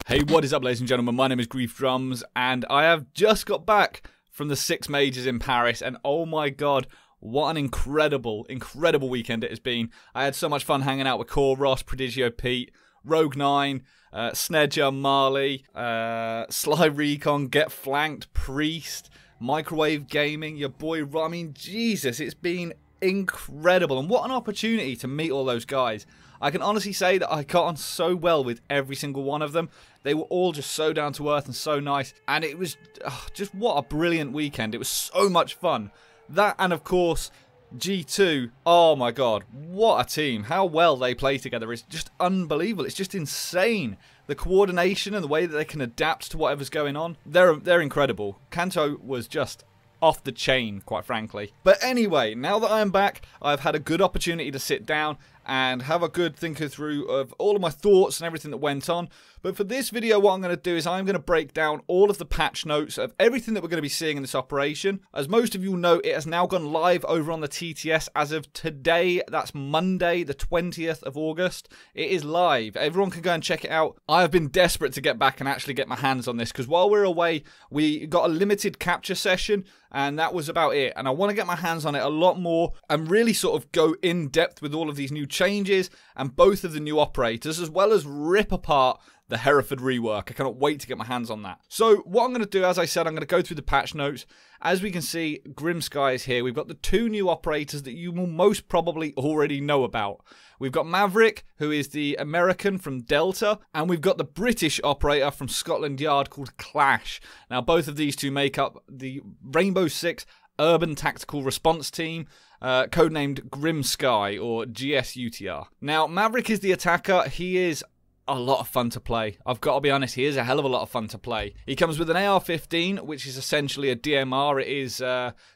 Hey, what is up, ladies and gentlemen? My name is Griefdrums, and I have just got back from the 6 majors in Paris, and oh my god, what an incredible weekend it has been. I had so much fun hanging out with Core, Ross, Prodigio, Pete, Rogue9, Snedger, Marley, Sly Recon, Get Flanked, Priest, Microwave Gaming, your boy, I mean, Jesus, it's been incredible, and what an opportunity to meet all those guys. I can honestly say that I got on so well with every single one of them. They were all just so down to earth and so nice, and it was just what a brilliant weekend. It was so much fun. That, and of course G2, oh my god, what a team. How well they play together is just unbelievable. It's just insane. The coordination and the way that they can adapt to whatever's going on, they're incredible. Kanto was just off the chain, quite frankly. But anyway, now that I am back, I've had a good opportunity to sit down and have a good thinker through of all of my thoughts and everything that went on. But for this video, what I'm going to do is I'm going to break down all of the patch notes of everything that we're going to be seeing in this operation. As most of you know, it has now gone live over on the TTS as of today. That's Monday, the 20th of August. It is live. Everyone can go and check it out. I have been desperate to get back and actually get my hands on this, because while we're away, we got a limited capture session, and that was about it. And I want to get my hands on it a lot more and really sort of go in depth with all of these new changes and both of the new operators, as well as rip apart the Hereford rework. I cannot wait to get my hands on that. So what I'm going to do, as I said, I'm going to go through the patch notes. As we can see, Grim Sky is here. We've got the 2 new operators that you will most probably already know about. We've got Maverick, who is the American from Delta, and we've got the British operator from Scotland Yard called Clash. Now, both of these two make up the Rainbow Six Urban Tactical Response Team, codenamed Grim Sky, or GSUTR. Now, Maverick is the attacker. He is a lot of fun to play. I've got to be honest, he is a hell of a lot of fun to play. He comes with an AR-15, which is essentially a DMR. It is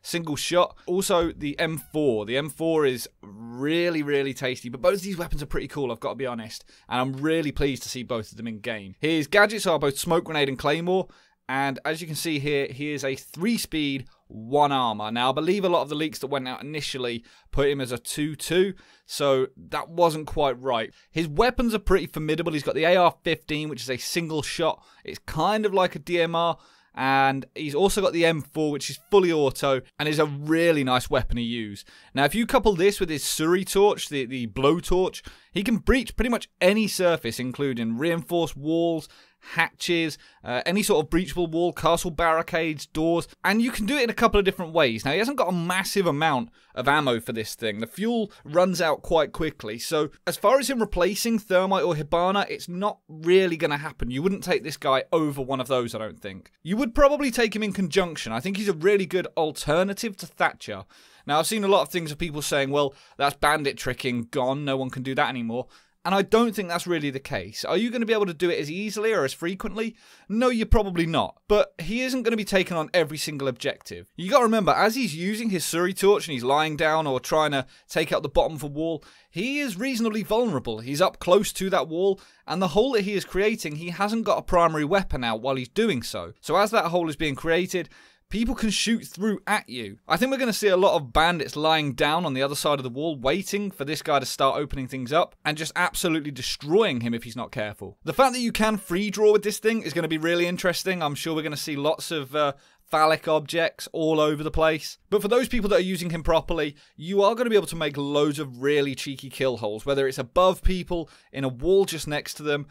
single shot. Also, the M4. The M4 is really tasty, but both of these weapons are pretty cool, I've got to be honest, and I'm really pleased to see both of them in game. His gadgets are both Smoke Grenade and Claymore, and as you can see here, he is a 3-speed, 1 armor. Now, I believe a lot of the leaks that went out initially put him as a 2-2, so that wasn't quite right. His weapons are pretty formidable. He's got the AR-15, which is a single shot. It's kind of like a DMR, and he's also got the M4, which is fully auto, and is a really nice weapon to use. Now, if you couple this with his Suri torch, the blowtorch, he can breach pretty much any surface, including reinforced walls, hatches, any sort of breachable wall, castle barricades, doors, and you can do it in a couple of different ways. Now, he hasn't got a massive amount of ammo for this thing. The fuel runs out quite quickly, so as far as him replacing Thermite or Hibana, it's not really going to happen. You wouldn't take this guy over one of those, I don't think. You would probably take him in conjunction. I think he's a really good alternative to Thatcher. Now, I've seen a lot of things of people saying, well, that's bandit tricking gone, no one can do that anymore. And I don't think that's really the case. Are you going to be able to do it as easily or as frequently? No, you're probably not. But he isn't going to be taken on every single objective. You got to remember, as he's using his Suri torch and he's lying down or trying to take out the bottom of a wall, he is reasonably vulnerable. He's up close to that wall, and the hole that he is creating, he hasn't got a primary weapon out while he's doing so. So as that hole is being created, people can shoot through at you. I think we're going to see a lot of bandits lying down on the other side of the wall, waiting for this guy to start opening things up, and just absolutely destroying him if he's not careful. The fact that you can free draw with this thing is going to be really interesting. I'm sure we're going to see lots of phallic objects all over the place. But for those people that are using him properly, you are going to be able to make loads of really cheeky kill holes, whether it's above people, in a wall just next to them,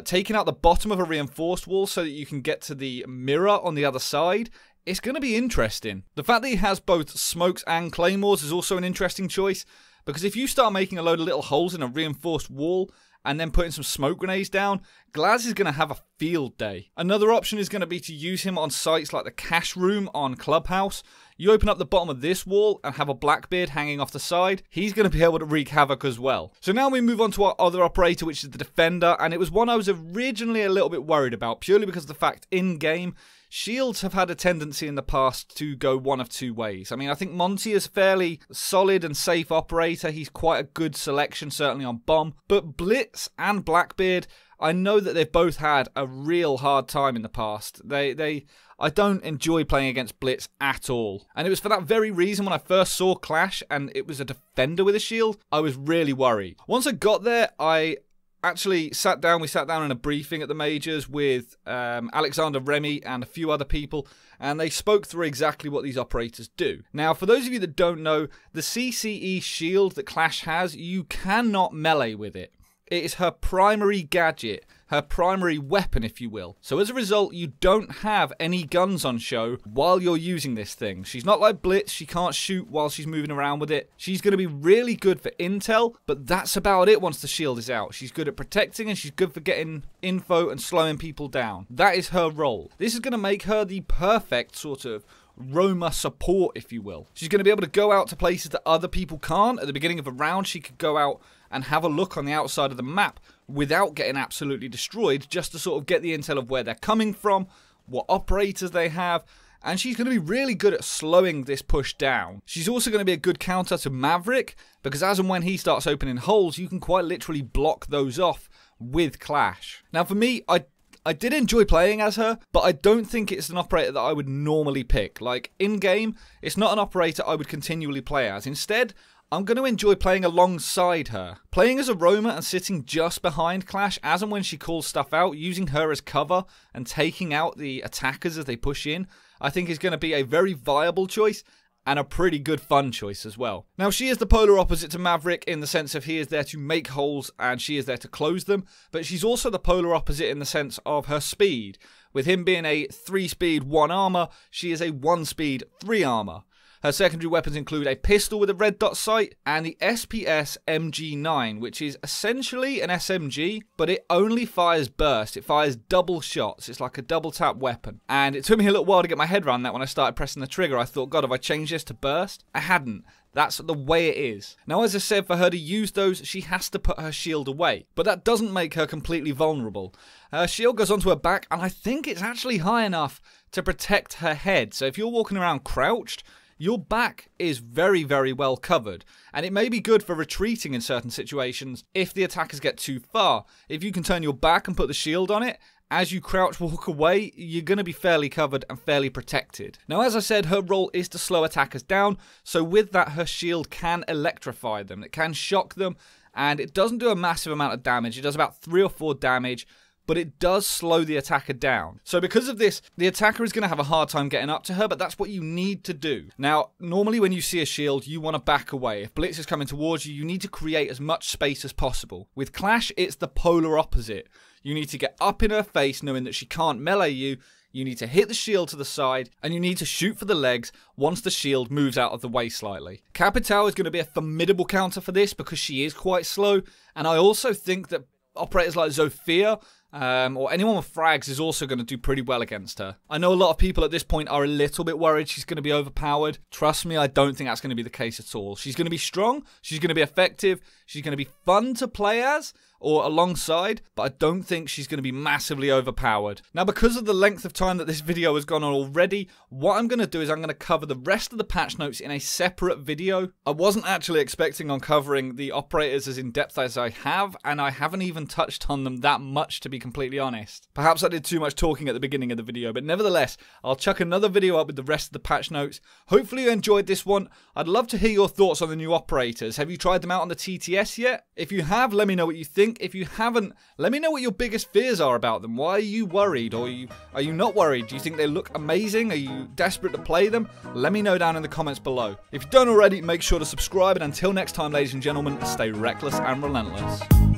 taking out the bottom of a reinforced wall so that you can get to the mirror on the other side. It's going to be interesting. The fact that he has both smokes and claymores is also an interesting choice, because if you start making a load of little holes in a reinforced wall and then putting some smoke grenades down, Glaz is going to have a field day. Another option is going to be to use him on sites like the cash room on Clubhouse. You open up the bottom of this wall and have a Blackbeard hanging off the side. He's going to be able to wreak havoc as well. So now we move on to our other operator, which is the Defender, and it was one I was originally a little bit worried about, purely because of the fact in-game, shields have had a tendency in the past to go one of 2 ways. I mean, I think Monty is fairly solid and safe operator. He's quite a good selection, certainly on bomb. But Blitz and Blackbeard, I know that they've both had a real hard time in the past. I don't enjoy playing against Blitz at all. And it was for that very reason when I first saw Clash and it was a Defender with a shield, I was really worried. Once I got there, I actually sat down in a briefing at the majors with Alexander Remy and a few other people, and they spoke through exactly what these operators do. Now, for those of you that don't know, the CCE shield that Clash has, you cannot melee with it. It is her primary gadget, her primary weapon, if you will. So as a result, you don't have any guns on show while you're using this thing. She's not like Blitz, she can't shoot while she's moving around with it. She's going to be really good for intel, but that's about it once the shield is out. She's good at protecting and she's good for getting info and slowing people down. That is her role. This is going to make her the perfect sort of Roma support, if you will. She's going to be able to go out to places that other people can't. At the beginning of a round, she could go out and have a look on the outside of the map without getting absolutely destroyed, just to sort of get the intel of where they're coming from, what operators they have, and she's going to be really good at slowing this push down. She's also going to be a good counter to Maverick, because as and when he starts opening holes, you can quite literally block those off with Clash. Now for me, I did enjoy playing as her, but I don't think it's an operator that I would normally pick. Like, in-game, it's not an operator I would continually play as. Instead, I'm going to enjoy playing alongside her. Playing as a roamer and sitting just behind Clash as and when she calls stuff out, using her as cover and taking out the attackers as they push in, I think is going to be a very viable choice and a pretty good fun choice as well. Now, she is the polar opposite to Maverick in the sense of he is there to make holes and she is there to close them, but she's also the polar opposite in the sense of her speed. With him being a 3-speed 1 armor, she is a 1-speed 3 armor. Her secondary weapons include a pistol with a red dot sight and the SPS MG9, which is essentially an SMG, but it only fires burst. It fires double shots. It's like a double tap weapon. And it took me a little while to get my head around that when I started pressing the trigger. I thought, God, have I changed this to burst? I hadn't. That's the way it is. Now, as I said, for her to use those, she has to put her shield away. But that doesn't make her completely vulnerable. Her shield goes onto her back, and I think it's actually high enough to protect her head. So if you're walking around crouched, your back is very, very well covered, and it may be good for retreating in certain situations if the attackers get too far. If you can turn your back and put the shield on it, as you crouch walk away, you're going to be fairly covered and fairly protected. Now, as I said, her role is to slow attackers down, so with that, her shield can electrify them. It can shock them, and it doesn't do a massive amount of damage. It does about 3 or 4 damage, but it does slow the attacker down. So because of this, the attacker is going to have a hard time getting up to her, but that's what you need to do. Now, normally when you see a shield, you want to back away. If Blitz is coming towards you, you need to create as much space as possible. With Clash, it's the polar opposite. You need to get up in her face knowing that she can't melee you. You need to hit the shield to the side, and you need to shoot for the legs once the shield moves out of the way slightly. Capitao is going to be a formidable counter for this because she is quite slow, and I also think that operators like Zofia or anyone with frags is also going to do pretty well against her. I know a lot of people at this point are a little bit worried she's going to be overpowered. Trust me, I don't think that's going to be the case at all. She's going to be strong, she's going to be effective, she's going to be fun to play as or alongside, but I don't think she's going to be massively overpowered. Now, because of the length of time that this video has gone on already, what I'm going to do is I'm going to cover the rest of the patch notes in a separate video. I wasn't actually expecting on covering the operators as in-depth as I have, and I haven't even touched on them that much, to be completely honest. Perhaps I did too much talking at the beginning of the video, but nevertheless, I'll chuck another video up with the rest of the patch notes. Hopefully you enjoyed this one. I'd love to hear your thoughts on the new operators. Have you tried them out on the TTS yet? If you have, let me know what you think. If you haven't, let me know what your biggest fears are about them. Why are you worried, or are you not worried? Do you think they look amazing? Are you desperate to play them? Let me know down in the comments below. If you don't already, make sure to subscribe, and until next time, ladies and gentlemen, stay reckless and relentless.